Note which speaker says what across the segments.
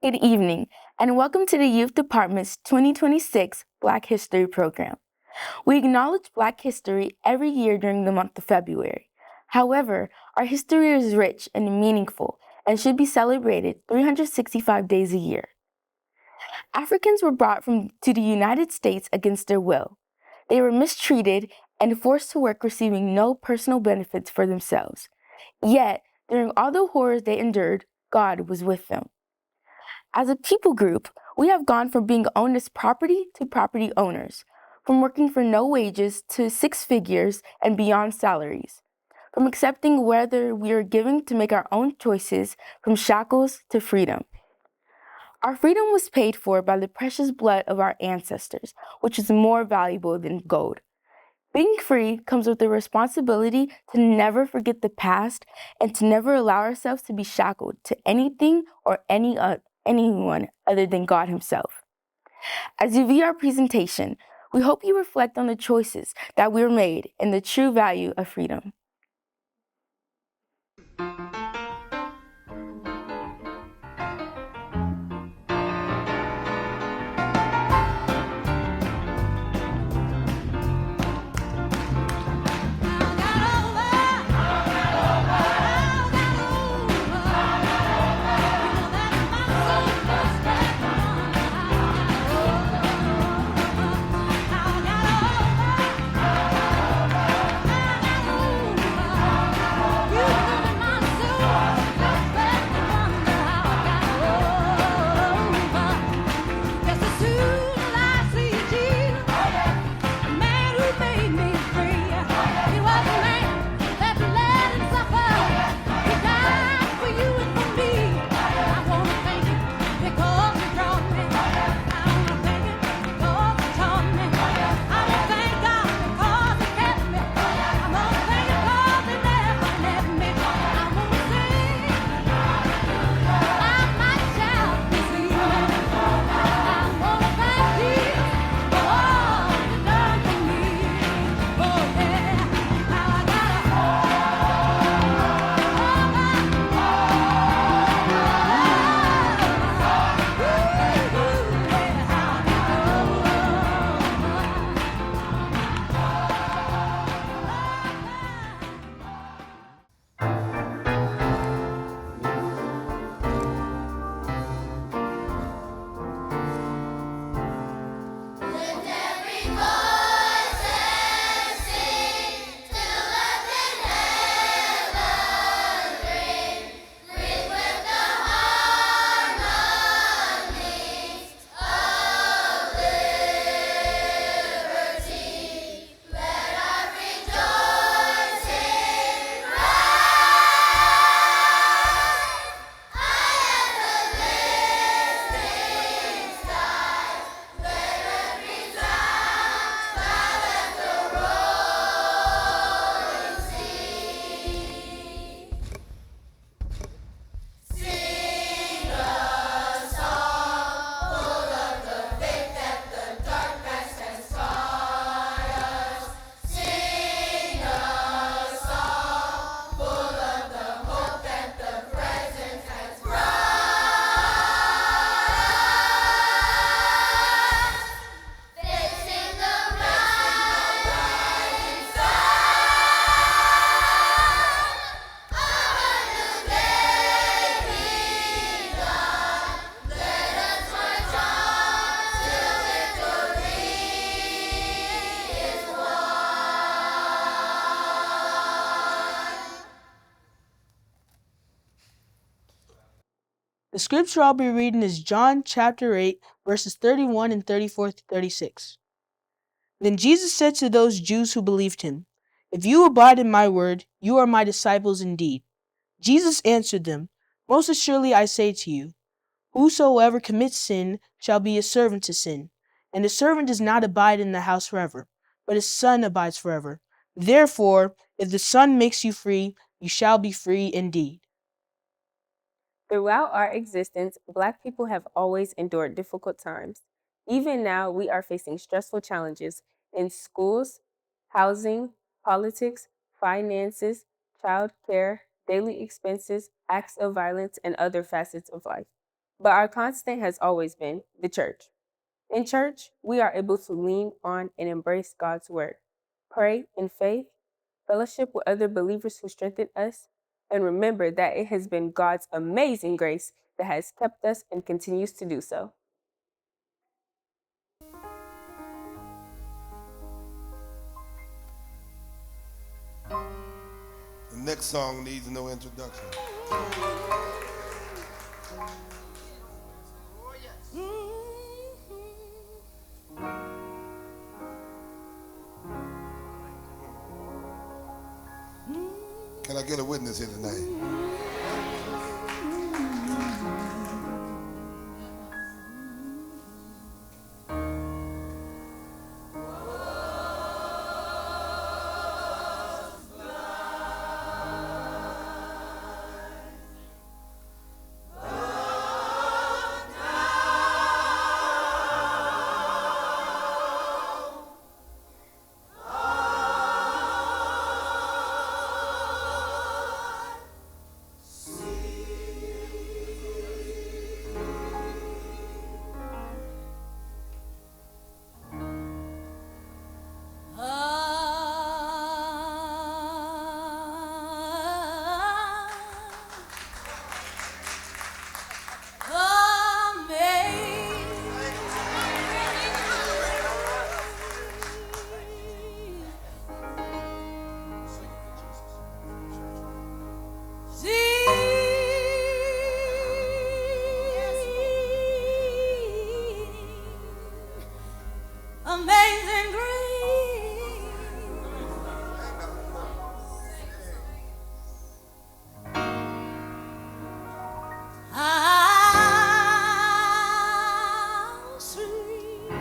Speaker 1: Good evening, and welcome to the Youth Department's 2026 Black History Program. We acknowledge Black history every year during the month of February. However, our history is rich and meaningful and should be celebrated 365 days a year. Africans were brought to the United States against their will. They were mistreated and forced to work, receiving no personal benefits for themselves. Yet, during all the horrors they endured, God was with them. As a people group, we have gone from being owned as property to property owners, from working for no wages to six figures and beyond salaries, from accepting whether we are given to make our own choices, from shackles to freedom. Our freedom was paid for by the precious blood of our ancestors, which is more valuable than gold. Being free comes with the responsibility to never forget the past and to never allow ourselves to be shackled to anything or anyone other than God Himself. As you view our presentation, we hope you reflect on the choices that were made and the true value of freedom.
Speaker 2: The scripture I'll be reading is John chapter 8, verses 31 and 34 to 36. Then Jesus said to those Jews who believed him, "If you abide in my word, you are my disciples indeed." Jesus answered them, "Most assuredly I say to you, whosoever commits sin shall be a servant to sin. And the servant does not abide in the house forever, but his son abides forever. Therefore, if the Son makes you free, you shall be free indeed."
Speaker 3: Throughout our existence, Black people have always endured difficult times. Even now, we are facing stressful challenges in schools, housing, politics, finances, child care, daily expenses, acts of violence, and other facets of life. But our constant has always been the church. In church, we are able to lean on and embrace God's word, pray in faith, fellowship with other believers who strengthen us, and remember that it has been God's amazing grace that has kept us and continues to do so.
Speaker 4: The next song needs no introduction. Can I get a witness here tonight?
Speaker 5: Amazing grace, how sweet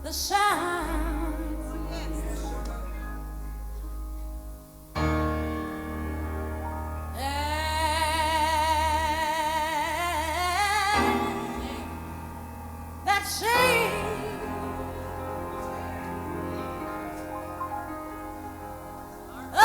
Speaker 5: the sound that sings the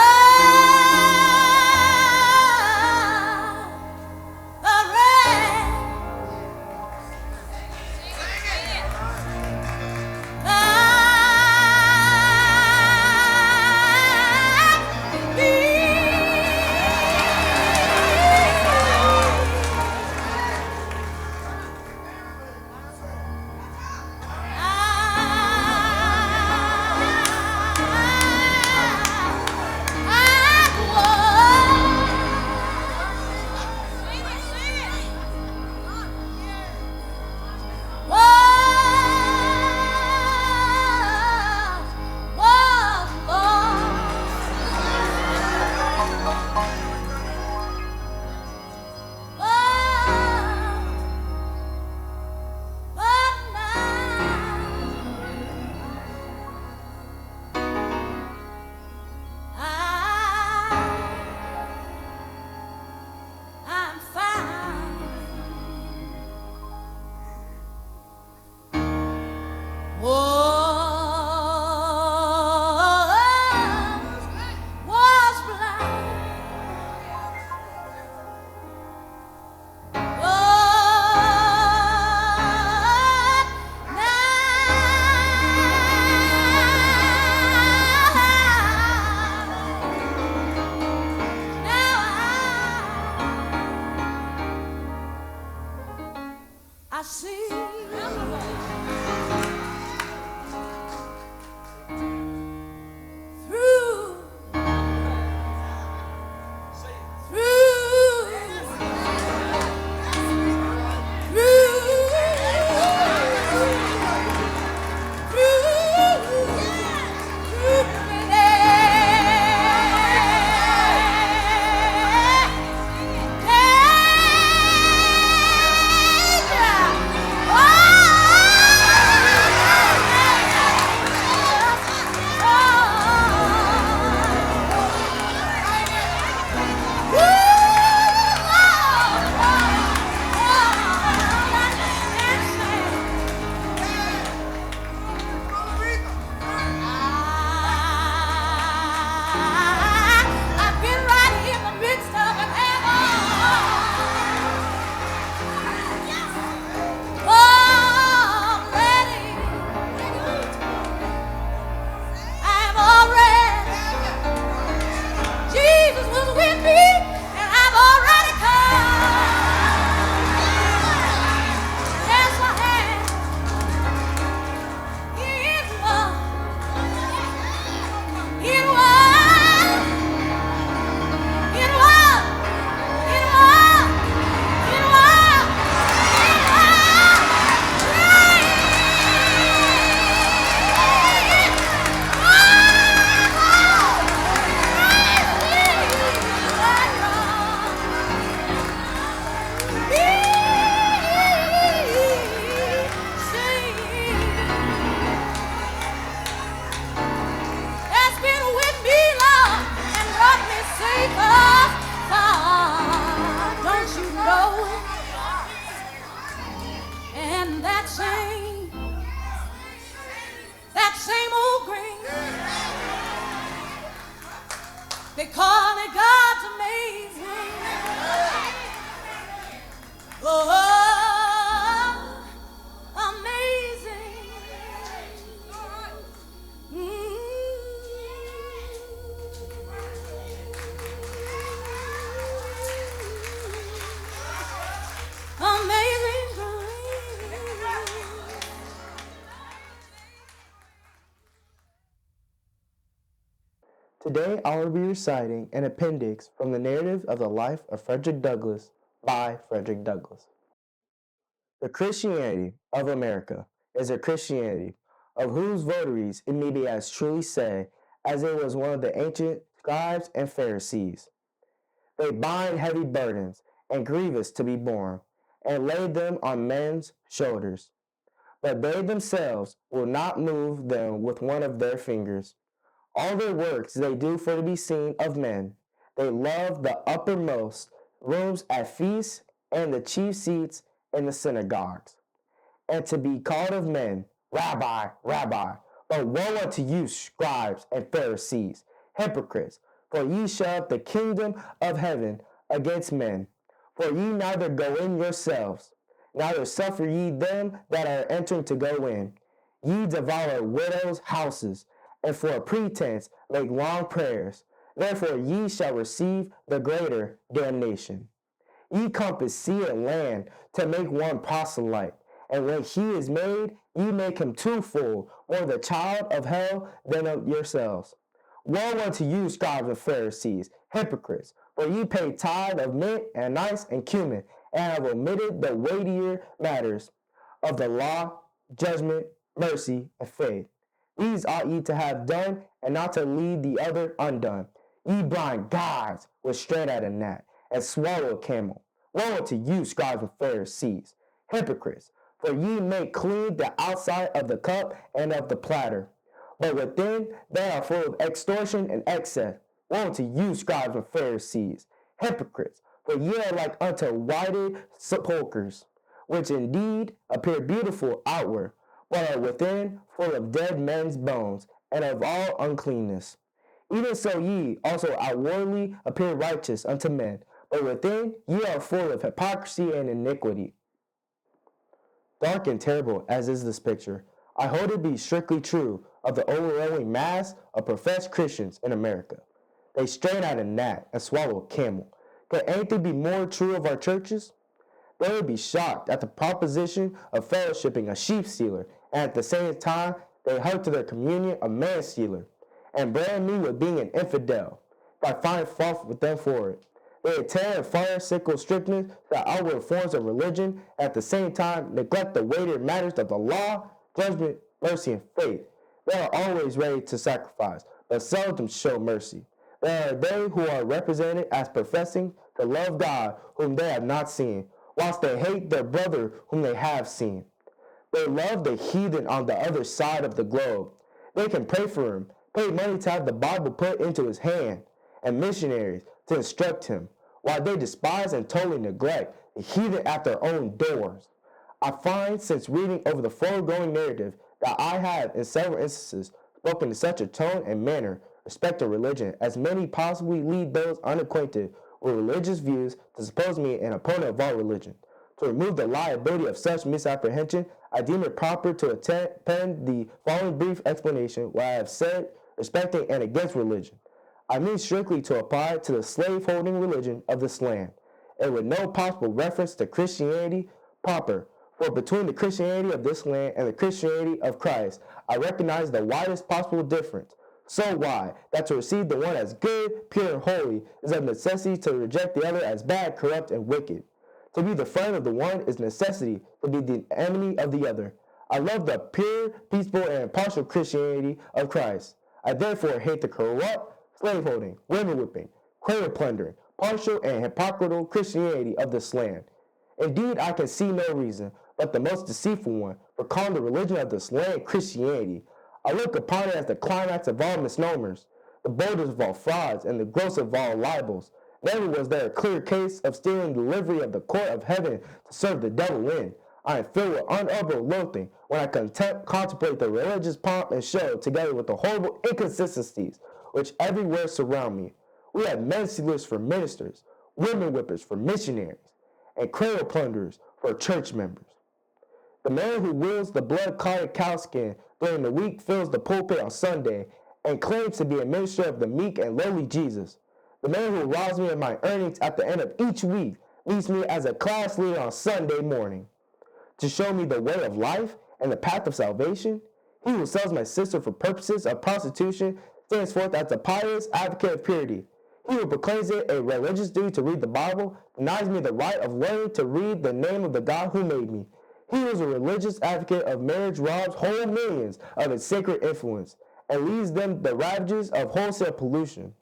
Speaker 5: They call it God's amazing. Oh, amazing. Amazing grace.
Speaker 6: Today I will be reciting an appendix from the narrative of the life of Frederick Douglass by Frederick Douglass. The Christianity of America is a Christianity of whose votaries it may be as truly said as it was one of the ancient scribes and Pharisees. They bind heavy burdens and grievous to be borne, and lay them on men's shoulders. But they themselves will not move them with one of their fingers. All their works they do for to be seen of men. They love the uppermost rooms at feasts and the chief seats in the synagogues, and to be called of men, Rabbi, Rabbi. But woe unto you, scribes and Pharisees, hypocrites, for ye shut up the kingdom of heaven against men. For ye neither go in yourselves, neither suffer ye them that are entering to go in. Ye devour widows' houses, and for a pretense make long prayers. Therefore ye shall receive the greater damnation. Ye compass sea and land to make one proselyte, and when he is made, ye make him twofold, more the child of hell than of yourselves. Woe unto you, scribes and Pharisees, hypocrites, for ye pay tithe of mint and anise and cumin, and have omitted the weightier matters of the law, judgment, mercy, and faith. These ought ye to have done, and not to leave the other undone. Ye blind guides, which straight at a gnat, and swallow a camel. Woe unto you, scribes and Pharisees, hypocrites, for ye make clean the outside of the cup and of the platter, but within they are full of extortion and excess. Woe unto you, scribes and Pharisees, hypocrites, for ye are like unto whited sepulchres, which indeed appear beautiful outward, but are within full of dead men's bones, and of all uncleanness. Even so ye also outwardly appear righteous unto men, but within ye are full of hypocrisy and iniquity. Dark and terrible as is this picture, I hold it to be strictly true of the overwhelming mass of professed Christians in America. They strain at a gnat and swallow a camel. Can anything be more true of our churches? They would be shocked at the proposition of fellowshipping a sheep stealer, and at the same time they hug to their communion a man stealer, and brand me with being an infidel, if I find fault with them for it. They attend and pharisaical strictness to the outward forms of religion, and at the same time neglect the weightier matters of the law, judgment, mercy, and faith. They are always ready to sacrifice, but seldom show mercy. There are they who are represented as professing to love God whom they have not seen, whilst they hate their brother whom they have seen. They love the heathen on the other side of the globe. They can pray for him, pay money to have the Bible put into his hand, and missionaries to instruct him, while they despise and totally neglect the heathen at their own doors. I find, since reading over the foregoing narrative, that I have, in several instances, spoken in such a tone and manner respecting religion as many possibly lead those unacquainted with religious views to suppose me an opponent of all religion. To remove the liability of such misapprehension, I deem it proper to append the following brief explanation what I have said respecting and against religion. I mean strictly to apply to the slave-holding religion of this land, and with no possible reference to Christianity proper, for between the Christianity of this land and the Christianity of Christ, I recognize the widest possible difference, so wide that to receive the one as good, pure, and holy is of necessity to reject the other as bad, corrupt, and wicked. To be the friend of the one is necessity to be the enemy of the other. I love the pure, peaceful, and impartial Christianity of Christ. I therefore hate the corrupt, slaveholding, women whipping, cradle plundering, partial, and hypocritical Christianity of this land. Indeed, I can see no reason, but the most deceitful one, for calling the religion of this land Christianity. I look upon it as the climax of all misnomers, the boldest of all frauds, and the gross of all libels. Never was there a clear case of stealing the livery of the court of heaven to serve the devil in. I am filled with unutterable loathing when I contemplate the religious pomp and show together with the horrible inconsistencies which everywhere surround me. We had men stealers for ministers, women whippers for missionaries, and cradle plunderers for church members. The man who wields the blood-clotted cowskin during the week fills the pulpit on Sunday and claims to be a minister of the meek and lowly Jesus. The man who robs me of my earnings at the end of each week meets me as a class leader on Sunday morning. To show me the way of life and the path of salvation, he who sells my sister for purposes of prostitution stands forth as a pious advocate of purity. He who proclaims it a religious duty to read the Bible denies me the right of learning to read the name of the God who made me. He who is a religious advocate of marriage robs whole millions of its sacred influence and leaves them the ravages of wholesale pollution.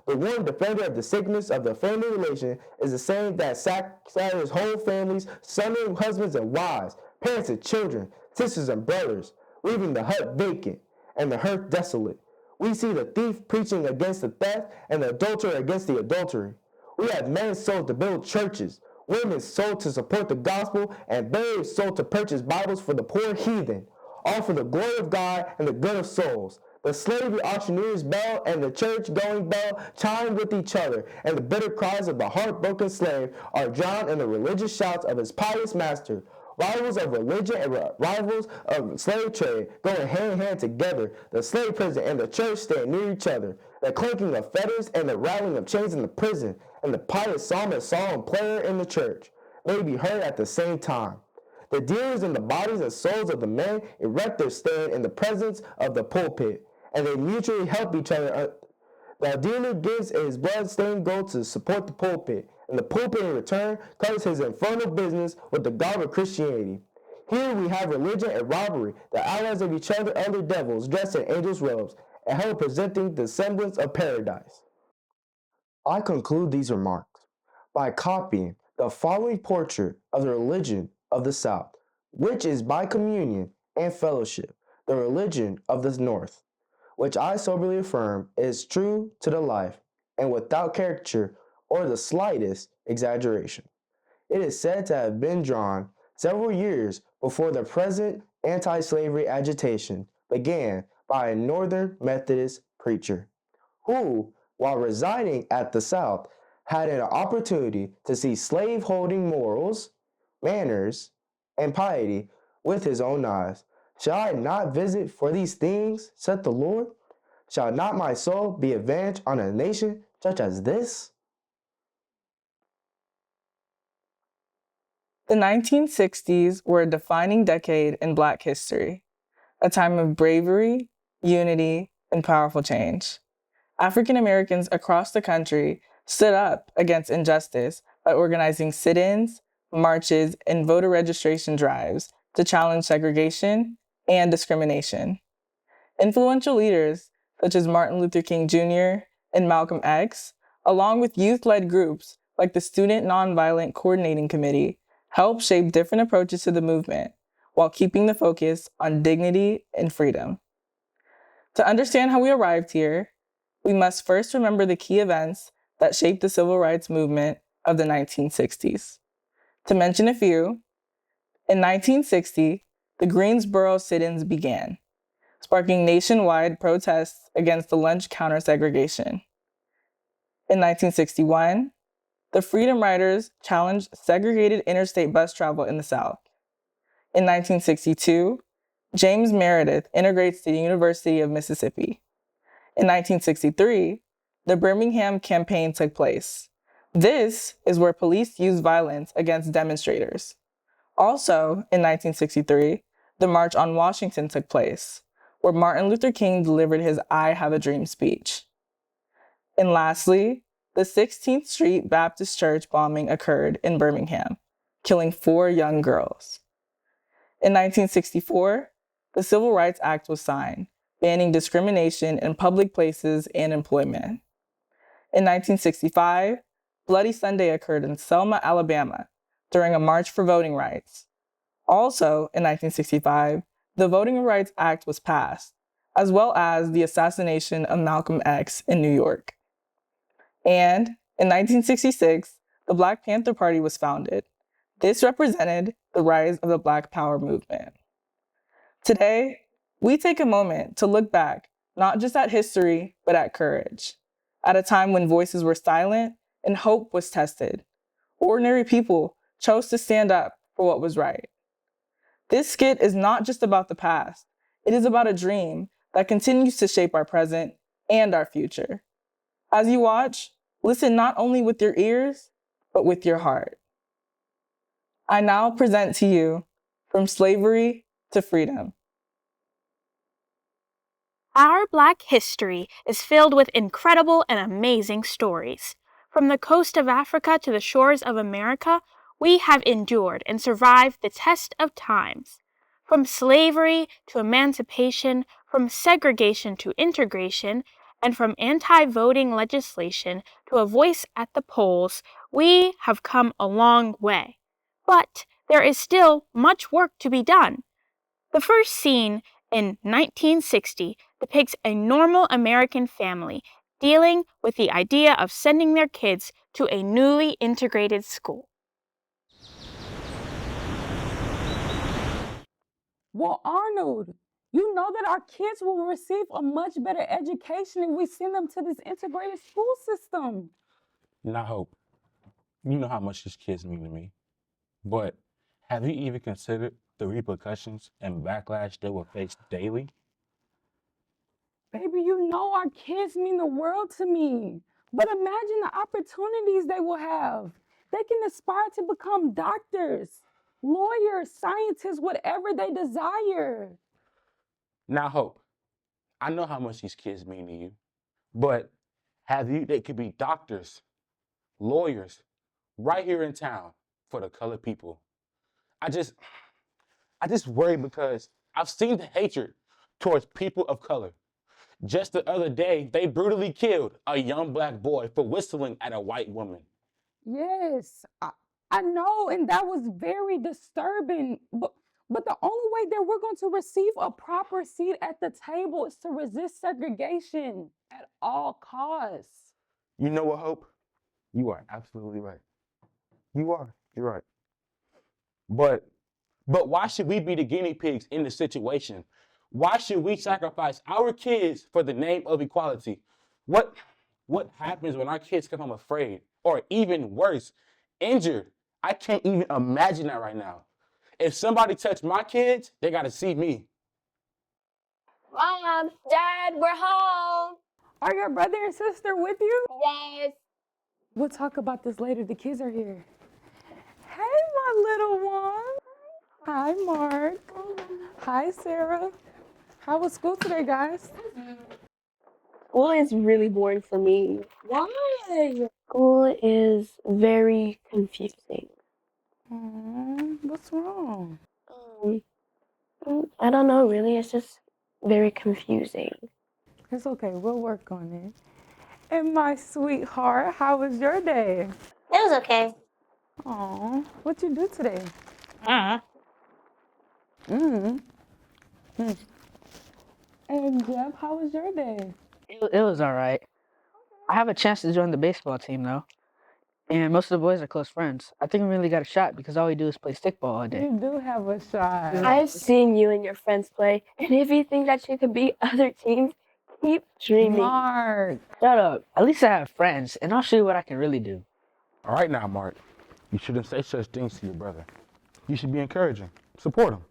Speaker 6: The warm defender of the sacredness of the family relation is the same that scatters whole families, sundering husbands and wives, parents and children, sisters and brothers, leaving the hut vacant and the hearth desolate. We see the thief preaching against the theft and the adulterer against the adultery. We have men sold to build churches, women sold to support the gospel, and babes sold to purchase Bibles for the poor heathen, all for the glory of God and the good of souls. The slavery auctioneer's bell and the church-going bell chime with each other, and the bitter cries of the heartbroken slave are drowned in the religious shouts of his pious master. Rivals of religion and rivals of slave trade going hand in hand together. The slave prison and the church stand near each other. The clinking of fetters and the rattling of chains in the prison, and the pious psalmist, psalm player in the church may be heard at the same time. The dealers in the bodies and souls of the men erect their stand in the presence of the pulpit, and they mutually help each other. The dealer gives his blood-stained gold to support the pulpit, and the pulpit in return covers his infernal business with the garb of Christianity. Here we have religion and robbery, the allies of each other under devils dressed in angels' robes, and hell presenting the semblance of paradise. I conclude these remarks by copying the following portrait of the religion of the South, which is by communion and fellowship the religion of the North, which I soberly affirm is true to the life and without caricature or the slightest exaggeration. It is said to have been drawn several years before the present anti-slavery agitation began by a Northern Methodist preacher, who, while residing at the South, had an opportunity to see slave-holding morals, manners, and piety with his own eyes. Shall I not visit for these things, said the Lord? Shall not my soul be avenged on a nation such as this?
Speaker 7: The 1960s were a defining decade in Black history, a time of bravery, unity, and powerful change. African Americans across the country stood up against injustice by organizing sit-ins, marches, and voter registration drives to challenge segregation and discrimination. Influential leaders such as Martin Luther King Jr. and Malcolm X, along with youth-led groups like the Student Nonviolent Coordinating Committee, helped shape different approaches to the movement while keeping the focus on dignity and freedom. To understand how we arrived here, we must first remember the key events that shaped the civil rights movement of the 1960s. To mention a few, in 1960, the Greensboro sit-ins began, sparking nationwide protests against the lunch counter segregation. In 1961, the Freedom Riders challenged segregated interstate bus travel in the South. In 1962, James Meredith integrates the University of Mississippi. In 1963, the Birmingham Campaign took place. This is where police used violence against demonstrators. Also, in 1963, the March on Washington took place, where Martin Luther King delivered his I Have a Dream speech. And lastly, the 16th Street Baptist Church bombing occurred in Birmingham, killing 4 young girls. In 1964, the Civil Rights Act was signed, banning discrimination in public places and employment. In 1965, Bloody Sunday occurred in Selma, Alabama, during a march for voting rights. Also, in 1965, the Voting Rights Act was passed, as well as the assassination of Malcolm X in New York. And in 1966, the Black Panther Party was founded. This represented the rise of the Black Power movement. Today, we take a moment to look back, not just at history, but at courage. at a time when voices were silent and hope was tested. Ordinary people chose to stand up for what was right. This skit is not just about the past. It is about a dream that continues to shape our present and our future. As you watch, listen not only with your ears, but with your heart. I now present to you From Slavery to Freedom.
Speaker 8: Our Black history is filled with incredible and amazing stories. From the coast of Africa to the shores of America, we have endured and survived the test of times. From slavery to emancipation, from segregation to integration, and from anti-voting legislation to a voice at the polls, we have come a long way. But there is still much work to be done. The first scene in 1960 depicts a normal American family dealing with the idea of sending their kids to a newly integrated school.
Speaker 9: Well, Arnold, you know that our kids will receive a much better education if we send them to this integrated school system.
Speaker 10: And I hope. You know how much these kids mean to me. But have you even considered the repercussions and backlash they will face daily?
Speaker 9: Baby, you know our kids mean the world to me. But imagine the opportunities they will have. They can aspire to become doctors, lawyers, scientists, whatever they desire.
Speaker 10: Now, Hope, I know how much these kids mean to you, but they could be doctors, lawyers, right here in town for the colored people. I just worry because I've seen the hatred towards people of color. Just the other day, they brutally killed a young Black boy for whistling at a white woman.
Speaker 9: Yes, I know, and that was very disturbing. But the only way that we're going to receive a proper seat at the table is to resist segregation at all costs.
Speaker 10: You know what, Hope? You are absolutely right. You're right. But why should we be the guinea pigs in the situation? Why should we sacrifice our kids for the name of equality? What happens when our kids come home afraid, or even worse, injured? I can't even imagine that right now. If somebody touched my kids, they got to see me.
Speaker 11: Mom, Dad, we're home.
Speaker 9: Are your brother and sister with you?
Speaker 11: Yes.
Speaker 9: We'll talk about this later. The kids are here. Hey, my little one. Hi, Mark. Hi, Sarah. How was school today, guys?
Speaker 1: School is really boring for me.
Speaker 9: Why?
Speaker 1: School is very confusing.
Speaker 9: What's wrong?
Speaker 1: I don't know, really. It's just very confusing.
Speaker 9: It's okay. We'll work on it. And my sweetheart, how was your day?
Speaker 11: It was okay.
Speaker 9: Aw, what'd you do today? And Jeff, how was your day?
Speaker 12: It was all right. I have a chance to join the baseball team, though. And most of the boys are close friends. I think we really got a shot because all we do is play stickball all day.
Speaker 9: You do have a shot.
Speaker 1: I've seen you and your friends play, and if you think that you could beat other teams, keep dreaming.
Speaker 9: Mark.
Speaker 12: Shut up. At least I have friends, and I'll show you what I can really do.
Speaker 10: All right now, Mark. You shouldn't say such things to your brother. You should be encouraging. Support him.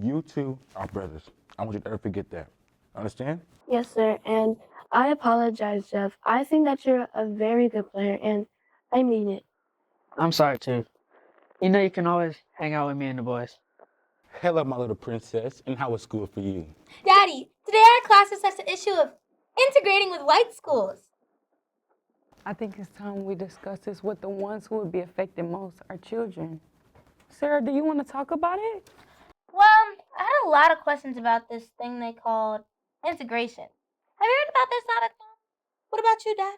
Speaker 10: You two are brothers. I want you to never forget that. Understand?
Speaker 1: Yes, sir, and I apologize, Jeff. I think that you're a very good player, and I mean it.
Speaker 12: I'm sorry, too. You know you can always hang out with me and the boys.
Speaker 10: Hello, my little princess, and how was school for you?
Speaker 11: Daddy, today our class discussed the issue of integrating with white schools.
Speaker 9: I think it's time we discuss this with the ones who would be affected most, our children. Sarah, do you want to talk about it?
Speaker 11: Well, I had a lot of questions about this thing they called integration. Have you heard about this, Nana? What about you, Dad?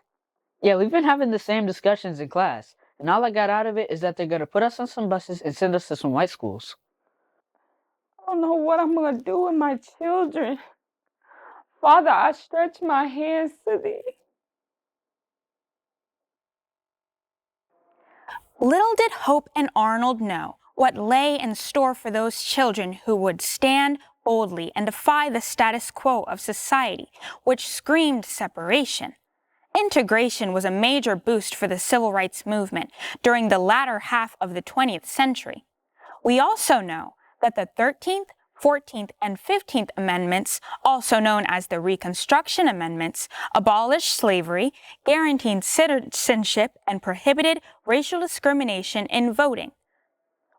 Speaker 12: Yeah, we've been having the same discussions in class, and all I got out of it is that they're going to put us on some buses and send us to some white schools.
Speaker 9: I don't know what I'm going to do with my children. Father, I stretch my hands to thee.
Speaker 8: Little did Hope and Arnold know what lay in store for those children who would stand boldly and defy the status quo of society, which screamed separation. integration was a major boost for the civil rights movement during the latter half of the 20th century. We also know that the 13th, 14th, and 15th Amendments, also known as the Reconstruction Amendments, abolished slavery, guaranteed citizenship, and prohibited racial discrimination in voting.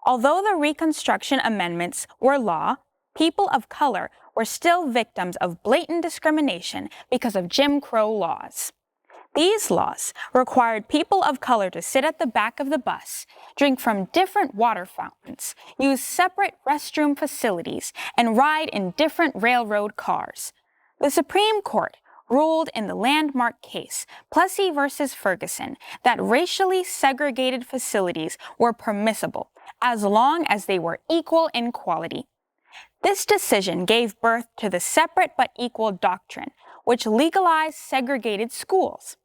Speaker 8: Although the Reconstruction Amendments were law, people of color were still victims of blatant discrimination because of Jim Crow laws. These laws required people of color to sit at the back of the bus, drink from different water fountains, use separate restroom facilities, and ride in different railroad cars. The Supreme Court ruled in the landmark case, Plessy v. Ferguson, that racially segregated facilities were permissible as long as they were equal in quality. This decision gave birth to the separate but equal doctrine, which legalized segregated schools.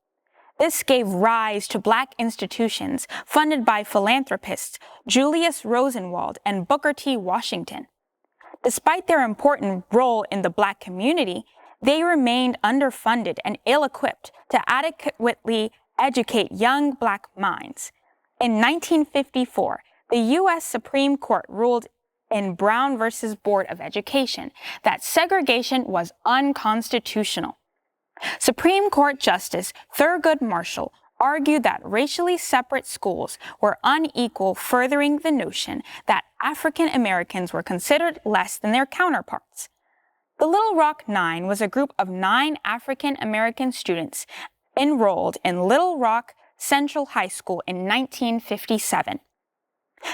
Speaker 8: This gave rise to black institutions funded by philanthropists Julius Rosenwald and Booker T. Washington. Despite their important role in the black community, they remained underfunded and ill-equipped to adequately educate young black minds. In 1954, the U.S. Supreme Court ruled in Brown v. Board of Education that segregation was unconstitutional. Supreme Court Justice Thurgood Marshall argued that racially separate schools were unequal, furthering the notion that African Americans were considered less than their counterparts. The Little Rock Nine was a group of 9 African American students enrolled in Little Rock Central High School in 1957.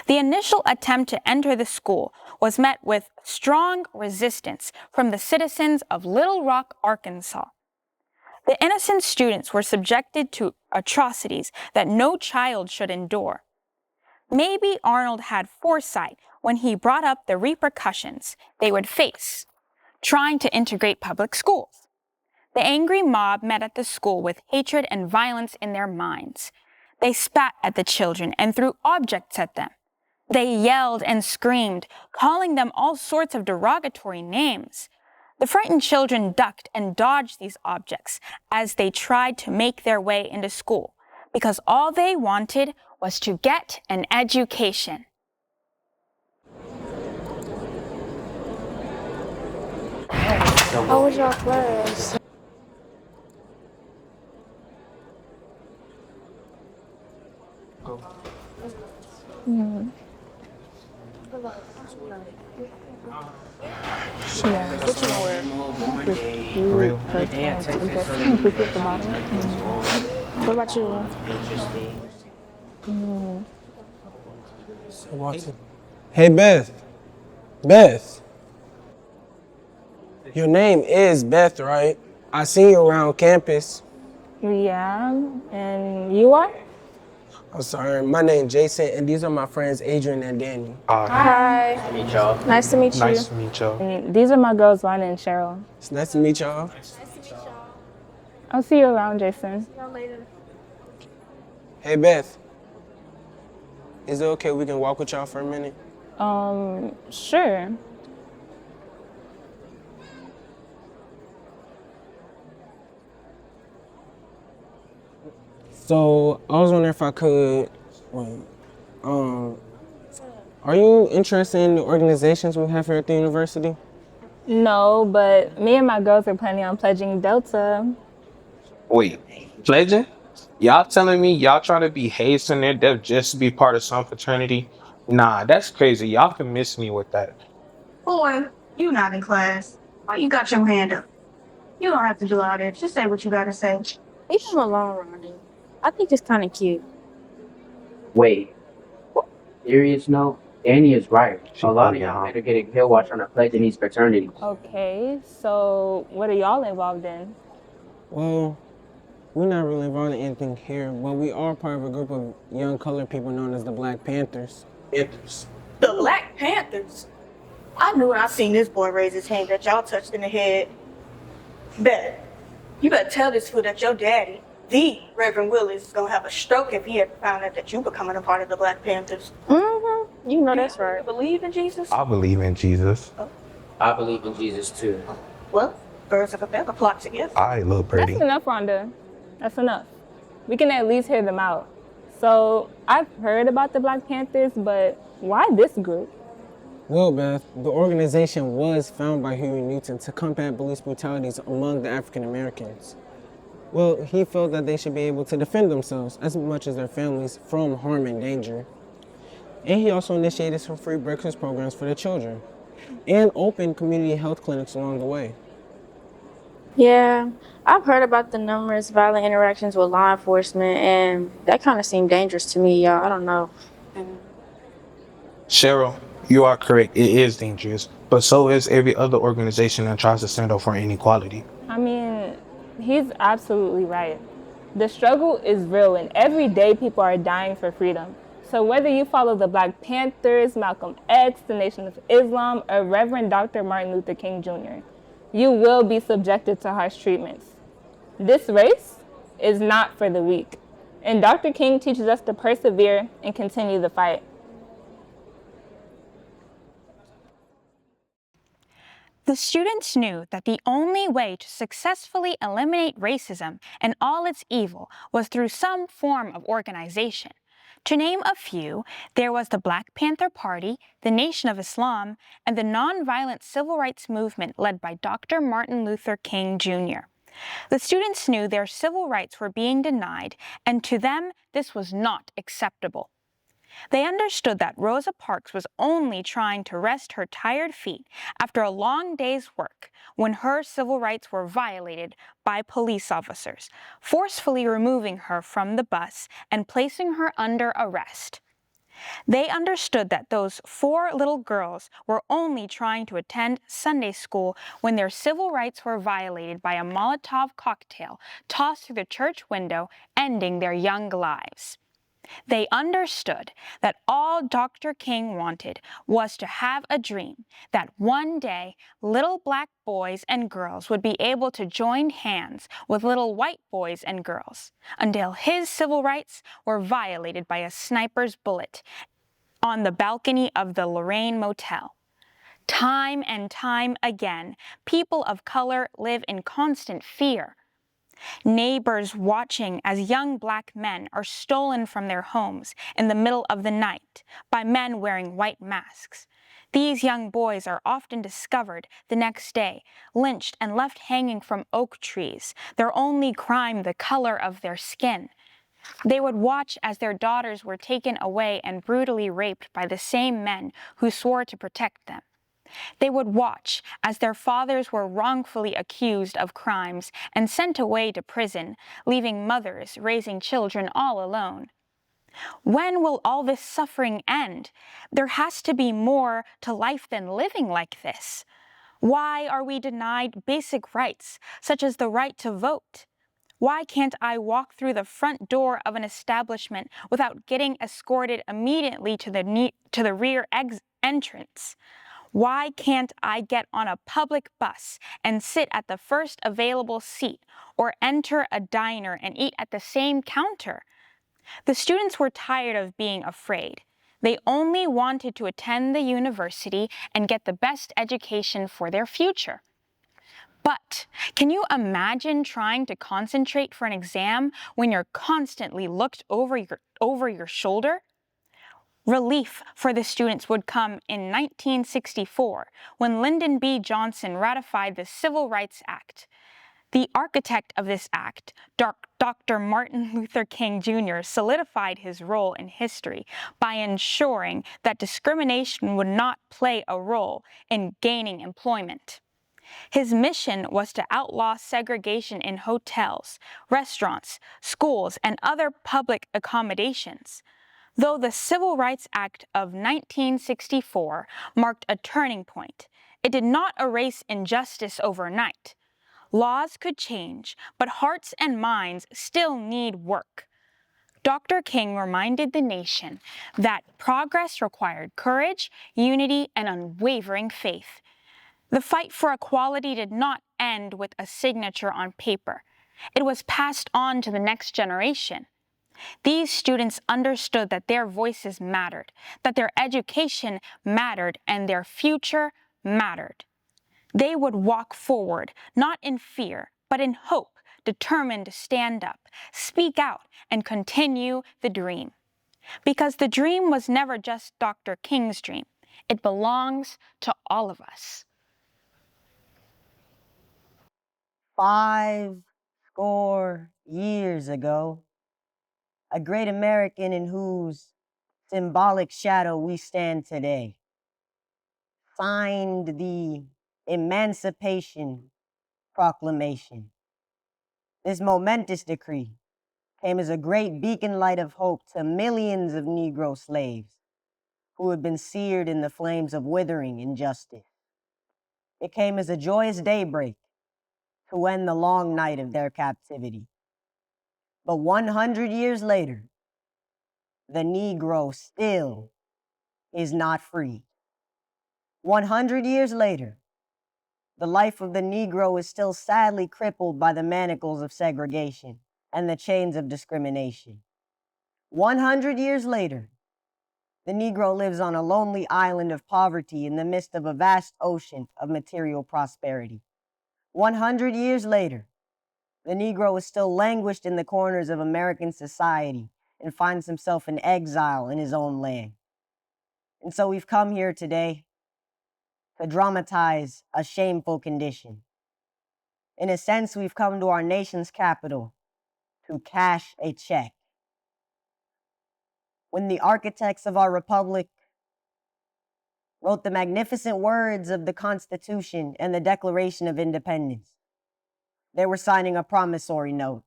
Speaker 8: The initial attempt to enter the school was met with strong resistance from the citizens of Little Rock, Arkansas. The innocent students were subjected to atrocities that no child should endure. Maybe Arnold had foresight when he brought up the repercussions they would face trying to integrate public schools. The angry mob met at the school with hatred and violence in their minds. They spat at the children and threw objects at them. They yelled and screamed, calling them all sorts of derogatory names. The frightened children ducked and dodged these objects as they tried to make their way into school, because all they wanted was to get an education.
Speaker 1: How was your class? What about you?
Speaker 13: Hey, Beth. Beth. Your name is Beth, right? I seen you around campus.
Speaker 1: Yeah, and you are?
Speaker 13: I'm sorry, my name's Jason, and these are my friends Adrian and Daniel.
Speaker 1: Hi.
Speaker 14: Nice to meet y'all.
Speaker 1: Nice to meet you.
Speaker 14: Nice to meet y'all.
Speaker 1: And these are my girls, Vanya and Cheryl.
Speaker 13: It's nice to meet y'all.
Speaker 1: I'll see you around, Jason.
Speaker 13: Hey, Beth. Is it okay we can walk with y'all for a minute?
Speaker 1: Sure.
Speaker 13: So, I was wondering if I could, are you interested in the organizations we have here at the university?
Speaker 1: No, but me and my girls are planning on pledging Delta.
Speaker 14: Wait, pledging? Y'all telling me y'all trying to be hazed near death just to be part of some fraternity? Nah, that's crazy. Y'all can miss me with that.
Speaker 15: Boy, you not in class. Why you got your hand up? You don't have to do all that. Just say what you gotta say.
Speaker 1: Leave him alone, Ronnie. I think it's kind of cute.
Speaker 16: Wait, serious note? Danny is right. A lot of young men are getting killed while trying to pledge in these fraternities.
Speaker 1: Okay, so what are y'all involved in?
Speaker 13: Well, we're not really involved in anything here, but we are part of a group of young colored people known as the Black Panthers.
Speaker 15: The Black Panthers? I knew when I seen this boy raise his hand that y'all touched in the head. Bet. You better tell this fool that your daddy, the Reverend Willis, is gonna have a stroke if he ever found out that you becoming a part of the Black Panthers.
Speaker 1: Mm-hmm. You know that's right.
Speaker 15: You believe in Jesus?
Speaker 14: I believe in Jesus.
Speaker 16: I believe in Jesus too.
Speaker 15: Well, birds of a feather flock together.
Speaker 14: All right, little birdie.
Speaker 1: That's enough, Rhonda.
Speaker 3: That's enough. We can at least hear them out. So, I've heard about the Black Panthers, but why this group?
Speaker 13: Well, Beth, the organization was founded by Huey Newton to combat police brutalities among the African Americans. Well, he felt that they should be able to defend themselves as much as their families from harm and danger. And he also initiated some free breakfast programs for the children and opened community health clinics along the way.
Speaker 17: Yeah, I've heard about the numerous violent interactions with law enforcement, and that kind of seemed dangerous to me, y'all. I don't know.
Speaker 14: Cheryl, you are correct. It is dangerous, but so is every other organization that tries to stand up for inequality.
Speaker 3: I mean, he's absolutely right. The struggle is real, and every day people are dying for freedom. So whether you follow the Black Panthers, Malcolm X, the Nation of Islam, or Reverend Dr. Martin Luther King Jr., you will be subjected to harsh treatments. This race is not for the weak, and Dr. King teaches us to persevere and continue the fight.
Speaker 8: The students knew that the only way to successfully eliminate racism and all its evil was through some form of organization. To name a few, there was the Black Panther Party, the Nation of Islam, and the nonviolent civil rights movement led by Dr. Martin Luther King Jr. The students knew their civil rights were being denied, and to them, this was not acceptable. They understood that Rosa Parks was only trying to rest her tired feet after a long day's work when her civil rights were violated by police officers, forcefully removing her from the bus and placing her under arrest. They understood that those 4 little girls were only trying to attend Sunday school when their civil rights were violated by a Molotov cocktail tossed through the church window, ending their young lives. They understood that all Dr. King wanted was to have a dream that one day little black boys and girls would be able to join hands with little white boys and girls until his civil rights were violated by a sniper's bullet on the balcony of the Lorraine Motel. Time and time again, people of color live in constant fear. Neighbors watching as young black men are stolen from their homes in the middle of the night by men wearing white masks. These young boys are often discovered the next day, lynched and left hanging from oak trees, their only crime the color of their skin. They would watch as their daughters were taken away and brutally raped by the same men who swore to protect them. They would watch as their fathers were wrongfully accused of crimes and sent away to prison, leaving mothers raising children all alone. When will all this suffering end? There has to be more to life than living like this. Why are we denied basic rights, such as the right to vote? Why can't I walk through the front door of an establishment without getting escorted immediately to the rear entrance? Why can't I get on a public bus and sit at the first available seat or enter a diner and eat at the same counter? The students were tired of being afraid. They only wanted to attend the university and get the best education for their future. But can you imagine trying to concentrate for an exam when you're constantly looked over your shoulder? Relief for the students would come in 1964 when Lyndon B. Johnson ratified the Civil Rights Act. The architect of this act, Dr. Martin Luther King Jr., solidified his role in history by ensuring that discrimination would not play a role in gaining employment. His mission was to outlaw segregation in hotels, restaurants, schools, and other public accommodations. Though the Civil Rights Act of 1964 marked a turning point, it did not erase injustice overnight. Laws could change, but hearts and minds still need work. Dr. King reminded the nation that progress required courage, unity, and unwavering faith. The fight for equality did not end with a signature on paper. It was passed on to the next generation. These students understood that their voices mattered, that their education mattered, and their future mattered. They would walk forward, not in fear, but in hope, determined to stand up, speak out, and continue the dream. Because the dream was never just Dr. King's dream. It belongs to all of us.
Speaker 18: 50 years ago, a great American in whose symbolic shadow we stand today signed the Emancipation Proclamation. This momentous decree came as a great beacon light of hope to millions of Negro slaves who had been seared in the flames of withering injustice. It came as a joyous daybreak to end the long night of their captivity. But 100 years later, the Negro still is not free. 100 years later, the life of the Negro is still sadly crippled by the manacles of segregation and the chains of discrimination. 100 years later, the Negro lives on a lonely island of poverty in the midst of a vast ocean of material prosperity. 100 years later, the Negro is still languished in the corners of American society and finds himself in exile in his own land. And so we've come here today to dramatize a shameful condition. In a sense, we've come to our nation's capital to cash a check. When the architects of our republic wrote the magnificent words of the Constitution and the Declaration of Independence, they were signing a promissory note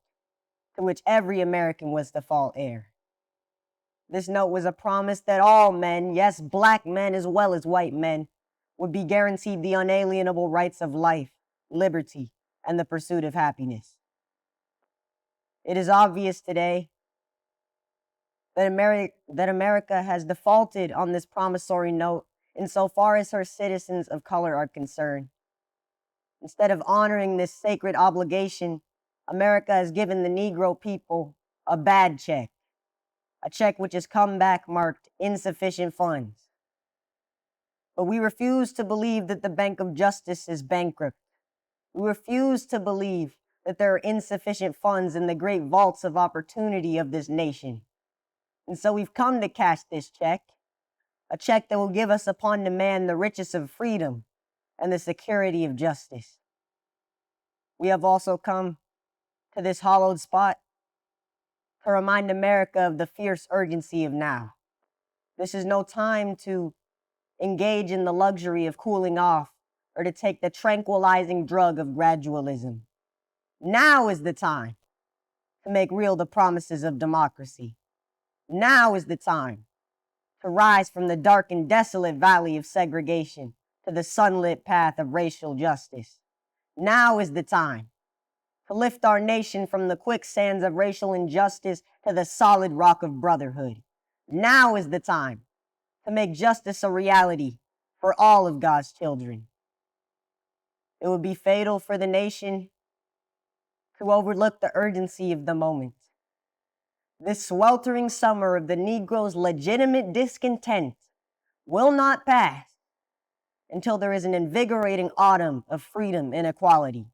Speaker 18: to which every American was default heir. This note was a promise that all men, yes, black men as well as white men, would be guaranteed the unalienable rights of life, liberty, and the pursuit of happiness. It is obvious today that America has defaulted on this promissory note insofar as her citizens of color are concerned. Instead of honoring this sacred obligation, America has given the Negro people a bad check, a check which has come back marked insufficient funds. But we refuse to believe that the Bank of Justice is bankrupt. We refuse to believe that there are insufficient funds in the great vaults of opportunity of this nation. And so we've come to cash this check, a check that will give us upon demand the riches of freedom and the security of justice. We have also come to this hallowed spot to remind America of the fierce urgency of now. This is no time to engage in the luxury of cooling off or to take the tranquilizing drug of gradualism. Now is the time to make real the promises of democracy. Now is the time to rise from the dark and desolate valley of segregation to the sunlit path of racial justice. Now is the time to lift our nation from the quicksands of racial injustice to the solid rock of brotherhood. Now is the time to make justice a reality for all of God's children. It would be fatal for the nation to overlook the urgency of the moment. This sweltering summer of the Negro's legitimate discontent will not pass until there is an invigorating autumn of freedom and equality.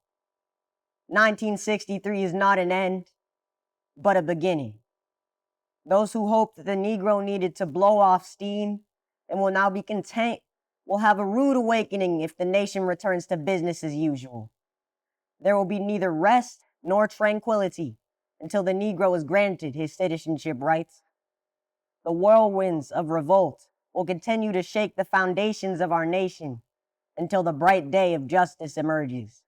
Speaker 18: 1963 is not an end, but a beginning. Those who hoped that the Negro needed to blow off steam and will now be content will have a rude awakening if the nation returns to business as usual. There will be neither rest nor tranquility until the Negro is granted his citizenship rights. The whirlwinds of revolt will continue to shake the foundations of our nation until the bright day of justice emerges.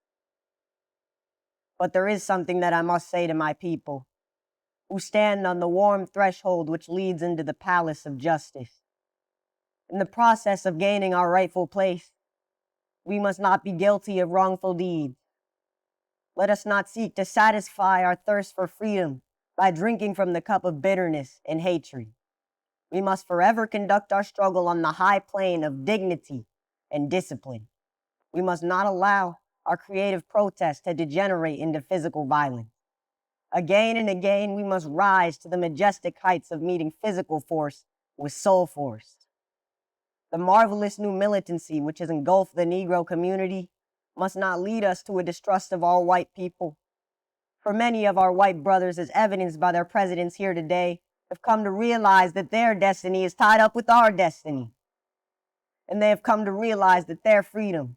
Speaker 18: But there is something that I must say to my people who stand on the warm threshold which leads into the palace of justice. In the process of gaining our rightful place, we must not be guilty of wrongful deeds. Let us not seek to satisfy our thirst for freedom by drinking from the cup of bitterness and hatred. We must forever conduct our struggle on the high plane of dignity and discipline. We must not allow our creative protest to degenerate into physical violence. Again and again, we must rise to the majestic heights of meeting physical force with soul force. The marvelous new militancy which has engulfed the Negro community must not lead us to a distrust of all white people. For many of our white brothers, as evidenced by their presidents here today, have come to realize that their destiny is tied up with our destiny. And they have come to realize that their freedom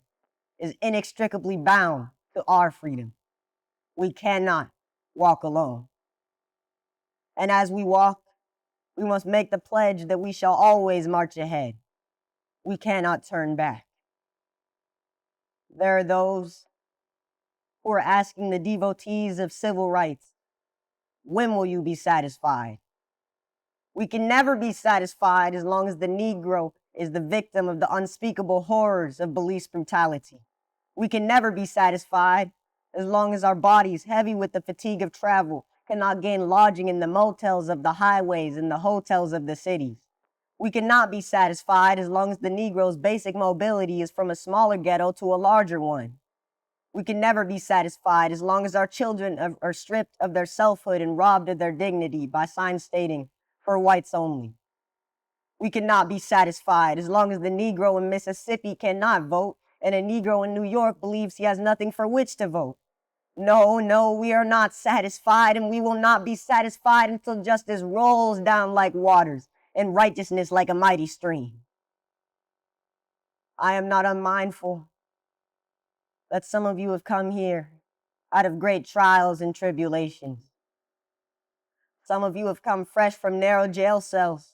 Speaker 18: is inextricably bound to our freedom. We cannot walk alone. And as we walk, we must make the pledge that we shall always march ahead. We cannot turn back. There are those who are asking the devotees of civil rights, when will you be satisfied? We can never be satisfied as long as the Negro is the victim of the unspeakable horrors of police brutality. We can never be satisfied as long as our bodies, heavy with the fatigue of travel, cannot gain lodging in the motels of the highways and the hotels of the cities. We cannot be satisfied as long as the Negro's basic mobility is from a smaller ghetto to a larger one. We can never be satisfied as long as our children are stripped of their selfhood and robbed of their dignity by signs stating, for whites only. We cannot be satisfied as long as the Negro in Mississippi cannot vote and a Negro in New York believes he has nothing for which to vote. No, we are not satisfied, and we will not be satisfied until justice rolls down like waters and righteousness like a mighty stream. I am not unmindful that some of you have come here out of great trials and tribulations. Some of you have come fresh from narrow jail cells.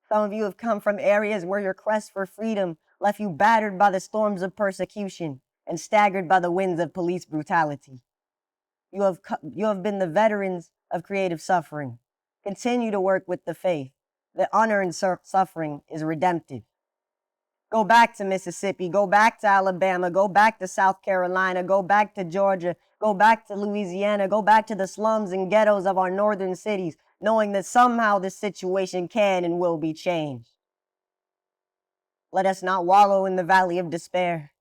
Speaker 18: Some of you have come from areas where your quest for freedom left you battered by the storms of persecution and staggered by the winds of police brutality. You have been the veterans of creative suffering. Continue to work with the faith that honor in suffering is redemptive. Go back to Mississippi, go back to Alabama, go back to South Carolina, go back to Georgia, go back to Louisiana, go back to the slums and ghettos of our northern cities, knowing that somehow this situation can and will be changed. Let us not wallow in the valley of despair.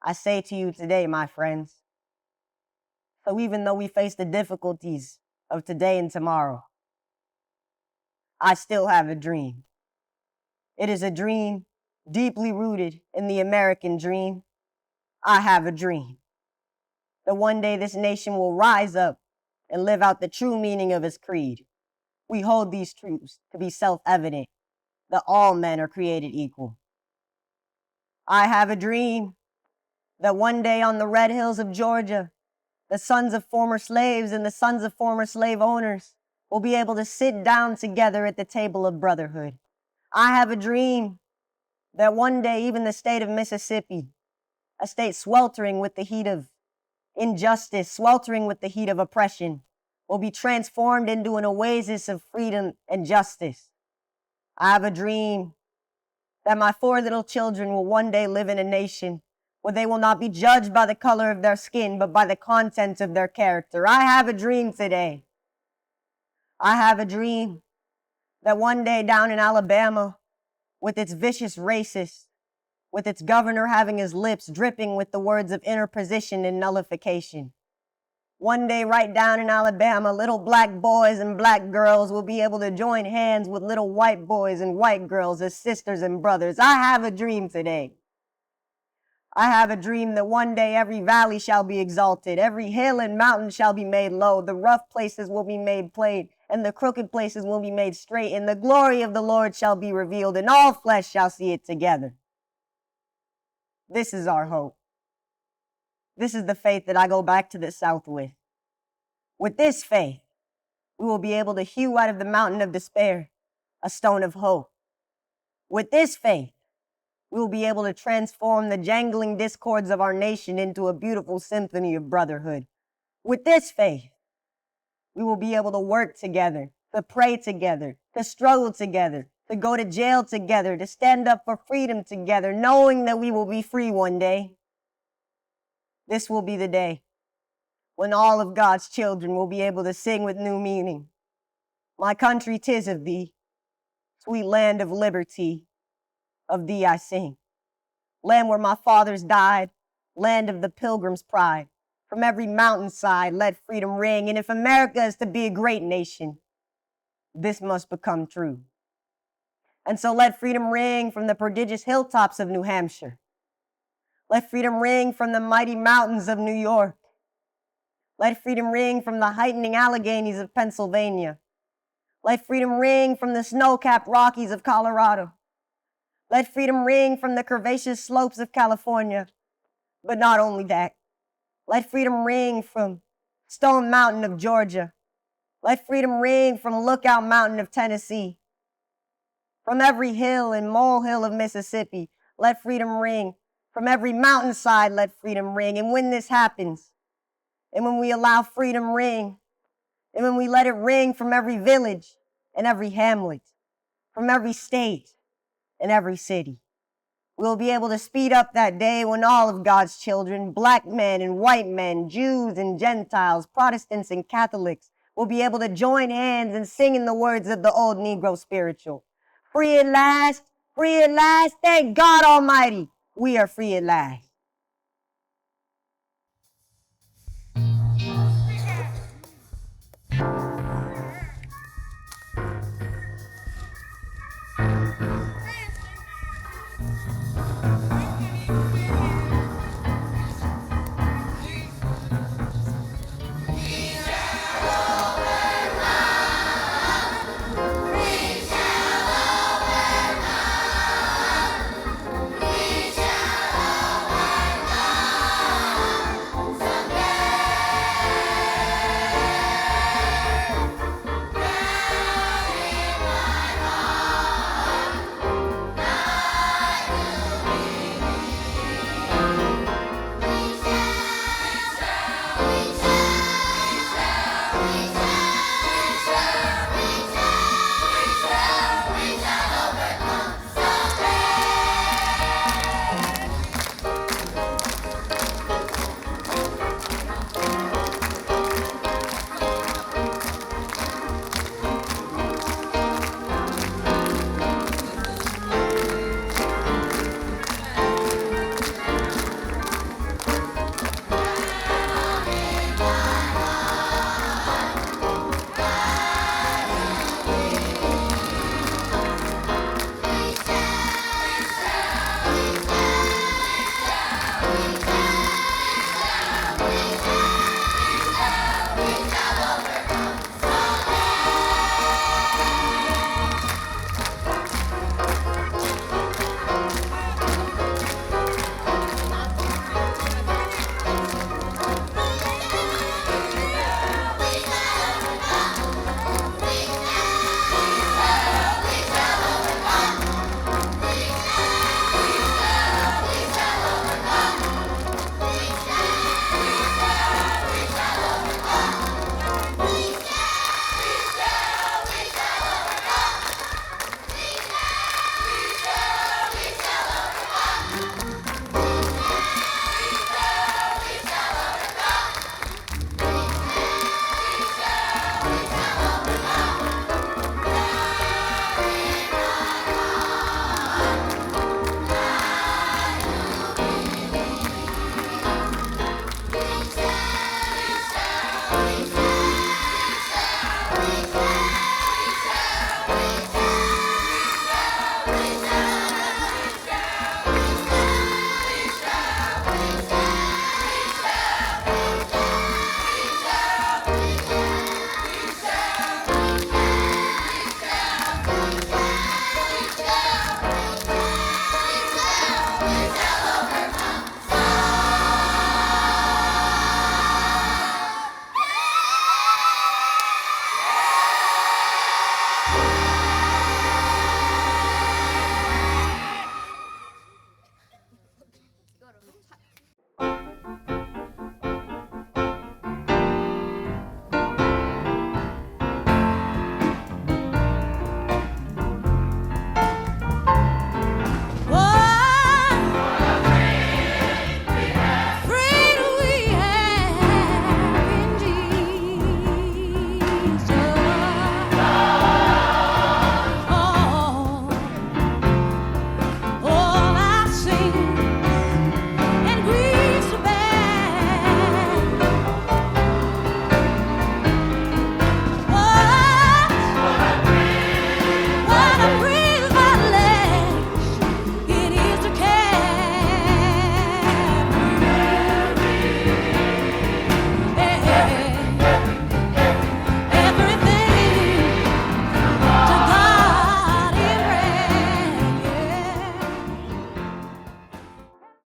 Speaker 18: I say to you today, my friends, so even though we face the difficulties of today and tomorrow, I still have a dream. It is a dream deeply rooted in the American dream. I have a dream that one day this nation will rise up and live out the true meaning of its creed. We hold these truths to be self-evident, that all men are created equal. I have a dream that one day on the red hills of Georgia, the sons of former slaves and the sons of former slave owners will be able to sit down together at the table of brotherhood. I have a dream that one day even the state of Mississippi, a state sweltering with the heat of injustice, sweltering with the heat of oppression, will be transformed into an oasis of freedom and justice. I have a dream that my 4 little children will one day live in a nation where they will not be judged by the color of their skin, but by the content of their character. I have a dream today. I have a dream that one day down in Alabama, with its vicious racists, with its governor having his lips dripping with the words of interposition and nullification, one day right down in Alabama, little black boys and black girls will be able to join hands with little white boys and white girls as sisters and brothers. I have a dream today. I have a dream that one day every valley shall be exalted, every hill and mountain shall be made low, the rough places will be made plain, and the crooked places will be made straight, and the glory of the Lord shall be revealed, and all flesh shall see it together. This is our hope. This is the faith that I go back to the South with. With this faith, we will be able to hew out of the mountain of despair a stone of hope. With this faith, we will be able to transform the jangling discords of our nation into a beautiful symphony of brotherhood. With this faith, we will be able to work together, to pray together, to struggle together, to go to jail together, to stand up for freedom together, knowing that we will be free one day. This will be the day when all of God's children will be able to sing with new meaning. My country, 'tis of thee, sweet land of liberty, of thee I sing. Land where my fathers died, land of the pilgrim's pride. From every mountainside, let freedom ring. And if America is to be a great nation, this must become true. And so let freedom ring from the prodigious hilltops of New Hampshire. Let freedom ring from the mighty mountains of New York. Let freedom ring from the heightening Alleghenies of Pennsylvania. Let freedom ring from the snow-capped Rockies of Colorado. Let freedom ring from the curvaceous slopes of California. But not only that, let freedom ring from Stone Mountain of Georgia. Let freedom ring from Lookout Mountain of Tennessee. From every hill and molehill of Mississippi, let freedom ring. From every mountainside, let freedom ring. And when this happens, and when we allow freedom ring, and when we let it ring from every village and every hamlet, from every state and every city, we'll be able to speed up that day when all of God's children, black men and white men, Jews and Gentiles, Protestants and Catholics, will be able to join hands and sing in the words of the old Negro spiritual. Free at last, thank God Almighty, we are free at last.